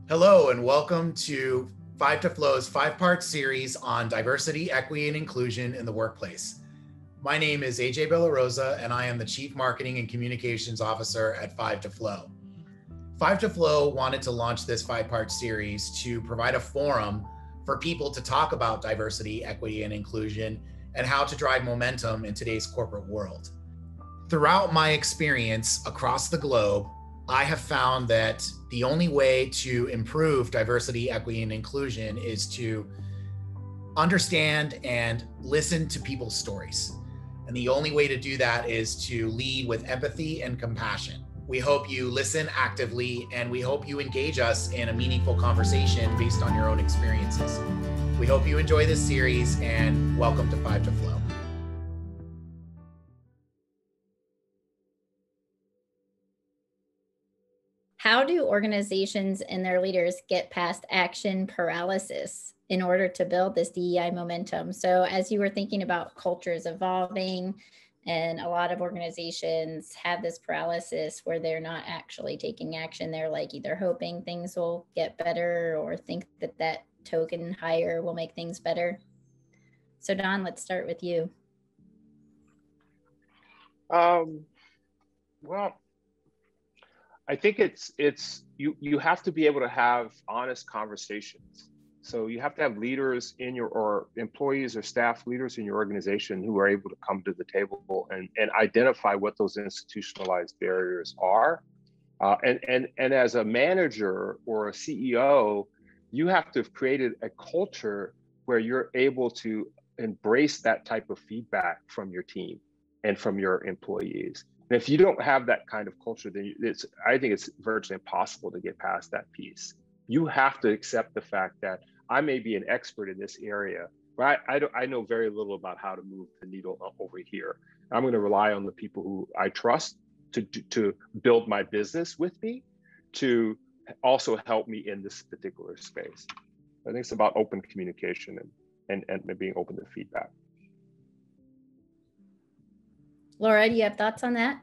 Hello, and welcome to Five to Flow's five-part series on diversity, equity, and inclusion in the workplace. My name is AJ Villarosa, and I am the Chief Marketing and Communications Officer at Five to Flow. Five to Flow wanted to launch this five-part series to provide a forum for people to talk about diversity, equity, and inclusion, and how to drive momentum in today's corporate world. Throughout my experience across the globe, I have found that the only way to improve diversity, equity, and inclusion is to understand and listen to people's stories. And the only way to do that is to lead with empathy and compassion. We hope you listen actively, and we hope you engage us in a meaningful conversation based on your own experiences. We hope you enjoy this series, and welcome to Five to Flow. How do organizations and their leaders get past action paralysis in order to build this DEI momentum? So as you were thinking about cultures evolving, and a lot of organizations have this paralysis where they're not actually taking action. They're like either hoping things will get better or think that that token hire will make things better. So Don, let's start with you. Well, I think you have to be able to have honest conversations. So you have to have leaders in your, or employees or staff leaders in your organization who are able to come to the table and identify what those institutionalized barriers are. And as a manager or a CEO, you have to have created a culture where you're able to embrace that type of feedback from your team and from your employees. And if you don't have that kind of culture, then I think it's virtually impossible to get past that piece. You have to accept the fact that I may be an expert in this area, but I know very little about how to move the needle over here. I'm going to rely on the people who I trust to build my business with me, to also help me in this particular space. I think it's about open communication and being open to feedback. Laura, do you have thoughts on that?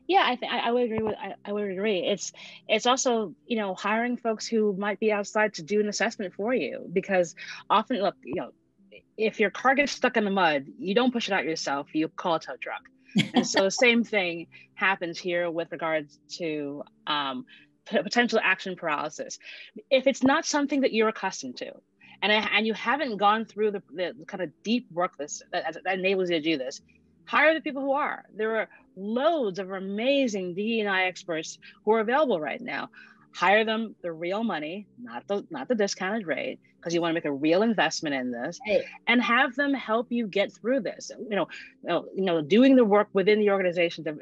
Yeah, I would agree with I would agree. It's also, hiring folks who might be outside to do an assessment for you, because often, look, if your car gets stuck in the mud, you don't push it out yourself, you call a tow truck. And so the same thing happens here with regards to potential action paralysis. If it's not something that you're accustomed to, and you haven't gone through the kind of deep work that enables you to do this, hire the people who are. There are loads of amazing DE&I experts who are available right now. Hire them the real money, not the discounted rate, because you want to make a real investment in this, right, and have them help you get through this. Doing the work within the organization to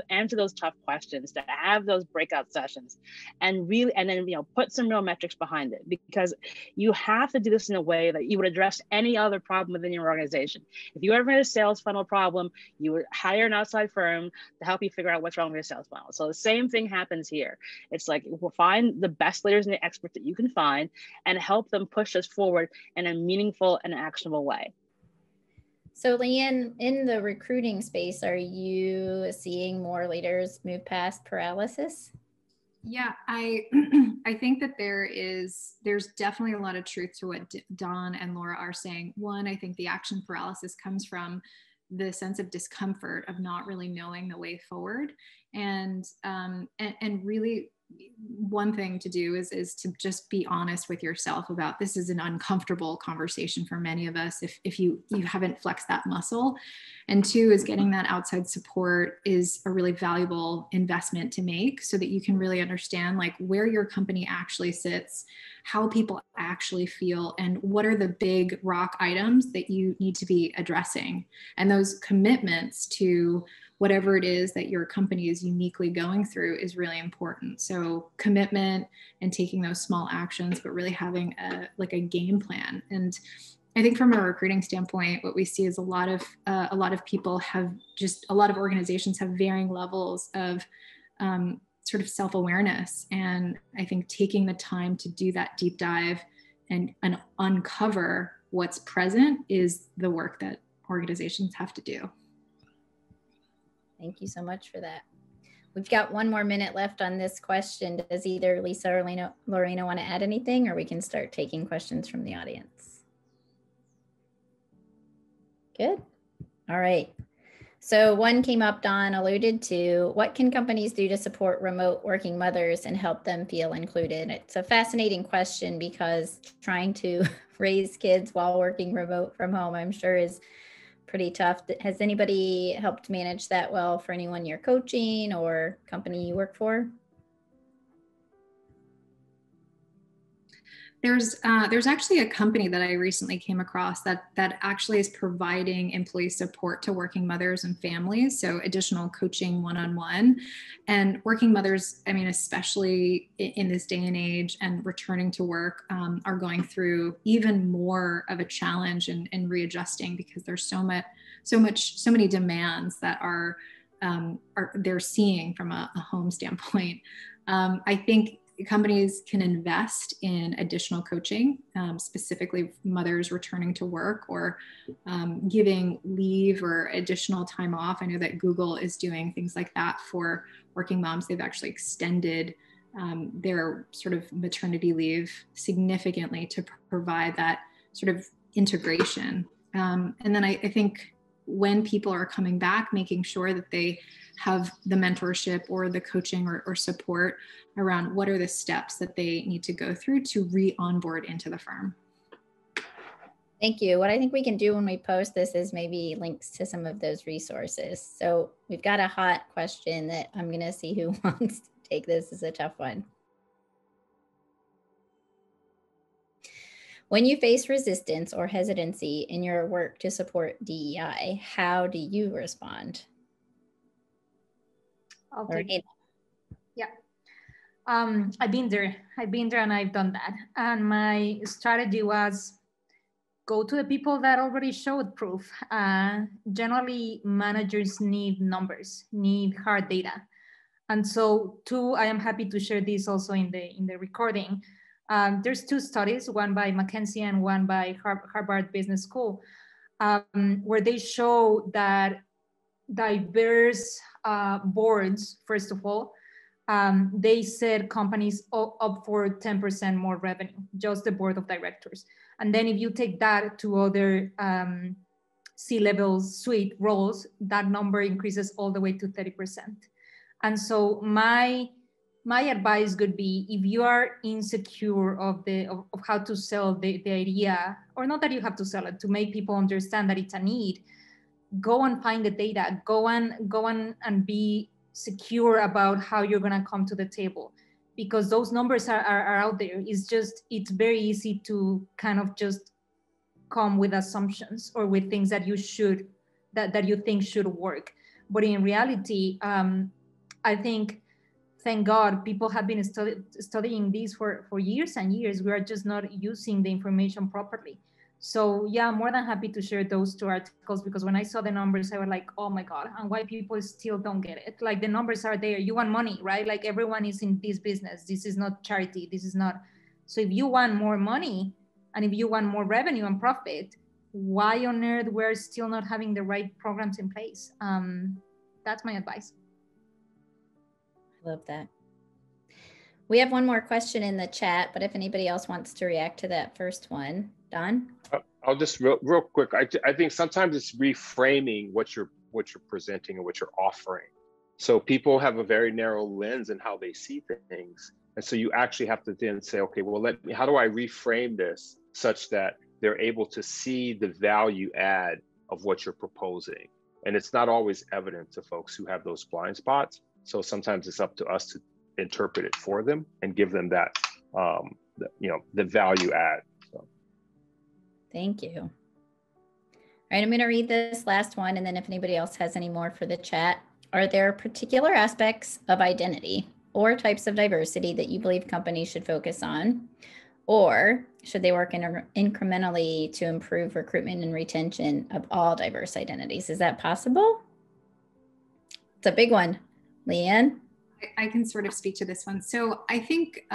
answer those tough questions, to have those breakout sessions, and then put some real metrics behind it, because you have to do this in a way that you would address any other problem within your organization. If you ever had a sales funnel problem, you would hire an outside firm to help you figure out what's wrong with your sales funnel. So the same thing happens here. It's like, we'll find the best leaders and the experts that you can find and help them push us forward in a meaningful and actionable way. So Leanne, in the recruiting space, are you seeing more leaders move past paralysis? Yeah, I think that there's definitely a lot of truth to what Don and Laura are saying. One, I think the action paralysis comes from the sense of discomfort of not really knowing the way forward, and really one thing to do is to just be honest with yourself about, this is an uncomfortable conversation for many of us if you haven't flexed that muscle. And two is getting that outside support is a really valuable investment to make, so that you can really understand like where your company actually sits, how people actually feel, and what are the big rock items that you need to be addressing. And those commitments to whatever it is that your company is uniquely going through is really important. So commitment and taking those small actions, but really having a game plan. And I think from a recruiting standpoint, what we see is a lot of people have a lot of organizations have varying levels of sort of self-awareness. And I think taking the time to do that deep dive and uncover what's present is the work that organizations have to do. Thank you so much for that. We've got 1 more minute left on this question. Does either Lisa or Lorena want to add anything, or we can start taking questions from the audience? Good. All right. So one came up, Don alluded to, what can companies do to support remote working mothers and help them feel included? It's a fascinating question because trying to raise kids while working remote from home, I'm sure is pretty tough. Has anybody helped manage that well for anyone you're coaching or company you work for? There's actually a company that I recently came across that actually is providing employee support to working mothers and families. So additional coaching one-on-one, and working mothers, I mean, especially in this day and age and returning to work, are going through even more of a challenge in readjusting because there's so many demands that are they're seeing from a home standpoint. I think companies can invest in additional coaching, specifically mothers returning to work or giving leave or additional time off. I know that Google is doing things like that for working moms. They've actually extended their sort of maternity leave significantly to provide that sort of integration. And then I think when people are coming back, making sure that they have the mentorship or the coaching or support around what are the steps that they need to go through to re-onboard into the firm. Thank you. What I think we can do when we post this is maybe links to some of those resources. So we've got a hot question that I'm going to see who wants to take. This is a tough one. When you face resistance or hesitancy in your work to support DEI, how do you respond? I'll take it. Yeah. I've been there and I've done that. And my strategy was go to the people that already showed proof. Generally, managers need numbers, need hard data. And so I am happy to share this also in the recording. There's 2 studies, one by McKinsey and one by Harvard Business School, where they show that diverse boards, first of all, they set companies up for 10% more revenue, just the board of directors. And then if you take that to other C-level suite roles, that number increases all the way to 30%. And so my advice would be, if you are insecure of how to sell the idea, or not that you have to sell it, to make people understand that it's a need, go and find the data, go on and be secure about how you're going to come to the table, because those numbers are out there. It's very easy to kind of just come with assumptions or with things that you think should work. But in reality, I think, thank God, people have been studying these for years and years. We are just not using the information properly. So yeah, I'm more than happy to share those 2 articles, because when I saw the numbers, I was like, oh my God, and why people still don't get it? Like, the numbers are there. You want money, right? Like, everyone is in this business. This is not charity. This is not. So if you want more money and if you want more revenue and profit, why on earth we're still not having the right programs in place? That's my advice. I love that. We have 1 more question in the chat, but if anybody else wants to react to that first one, Don? I'll just real quick. I think sometimes it's reframing what you're presenting and what you're offering. So people have a very narrow lens in how they see things. And so you actually have to then say, okay, well, how do I reframe this such that they're able to see the value add of what you're proposing? And it's not always evident to folks who have those blind spots. So sometimes it's up to us to interpret it for them and give them that, the value add. So. Thank you. All right, I'm going to read this last one, and then if anybody else has any more for the chat. Are there particular aspects of identity or types of diversity that you believe companies should focus on? Or should they work incrementally to improve recruitment and retention of all diverse identities? Is that possible? It's a big one. Leanne? I can sort of speak to this one. So I think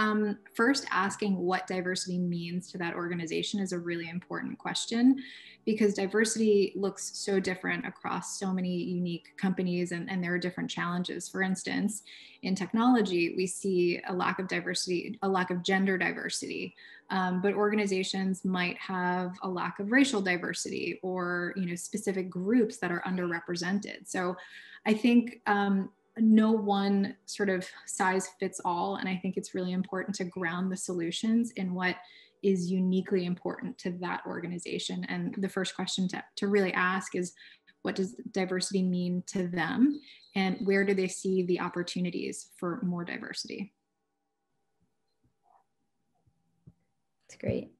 first asking what diversity means to that organization is a really important question, because diversity looks so different across so many unique companies, and there are different challenges. For instance, in technology, we see a lack of diversity, a lack of gender diversity, but organizations might have a lack of racial diversity, or specific groups that are underrepresented. So I think no one sort of size fits all. And I think it's really important to ground the solutions in what is uniquely important to that organization. And the first question to really ask is, what does diversity mean to them? And where do they see the opportunities for more diversity? That's great.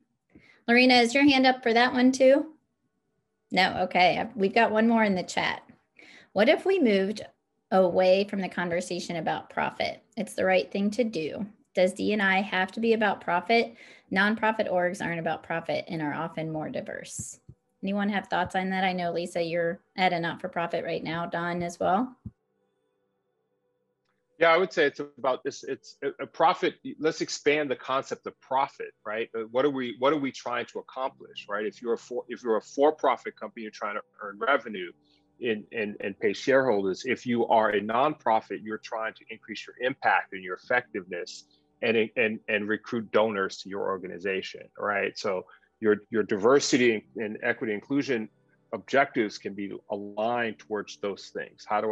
Lorena, is your hand up for that one too? No, okay. We've got one more in the chat. What if we moved away from the conversation about profit? It's the right thing to do. Does D&I have to be about profit? Nonprofit orgs aren't about profit and are often more diverse. Anyone have thoughts on that? I know, Lisa, you're at a not-for-profit right now. Don as well? Yeah, I would say it's about this. It's a profit. Let's expand the concept of profit, right? What are we trying to accomplish, right? If you're a for-profit company, you're trying to earn revenue and pay shareholders. If you are a nonprofit, you're trying to increase your impact and your effectiveness and recruit donors to your organization, right? So your diversity and equity inclusion objectives can be aligned towards those things. How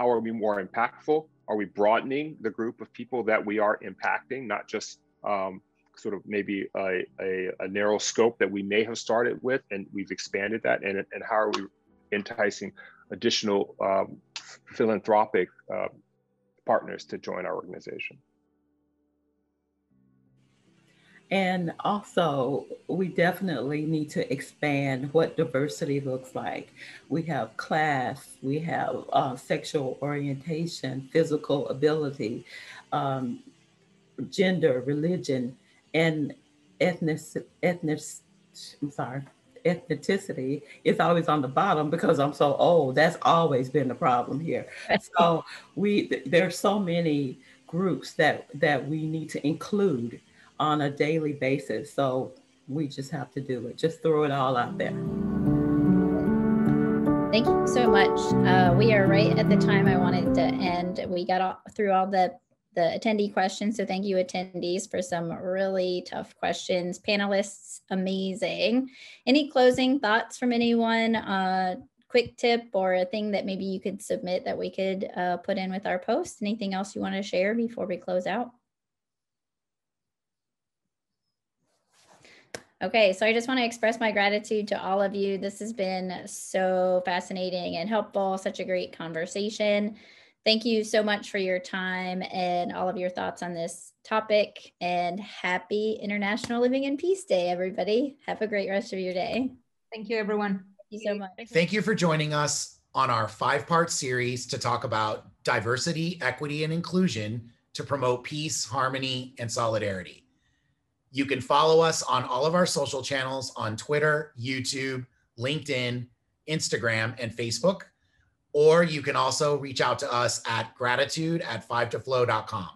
are we more impactful? Are we broadening the group of people that we are impacting, not just sort of maybe a narrow scope that we may have started with, and we've expanded that, and how are we enticing additional philanthropic partners to join our organization? And also, we definitely need to expand what diversity looks like. We have class, we have sexual orientation, physical ability, gender, religion, and ethnicity is always on the bottom because I'm so old. That's always been the problem here. So there's so many groups that we need to include on a daily basis. So we just have to do it. Just throw it all out there. Thank you so much. We are right at the time I wanted to end. We got through all the attendee questions. So thank you, attendees, for some really tough questions. Panelists, amazing. Any closing thoughts from anyone? Quick tip or a thing that maybe you could submit that we could put in with our post? Anything else you want to share before we close out? Okay, so I just want to express my gratitude to all of you. This has been so fascinating and helpful, such a great conversation. Thank you so much for your time and all of your thoughts on this topic, and happy International Living in Peace Day, everybody. Have a great rest of your day. Thank you, everyone. Thank you so much. Thank you for joining us on our 5-part series to talk about diversity, equity, and inclusion to promote peace, harmony, and solidarity. You can follow us on all of our social channels on Twitter, YouTube, LinkedIn, Instagram, and Facebook. Or you can also reach out to us at gratitude@5toflow.com.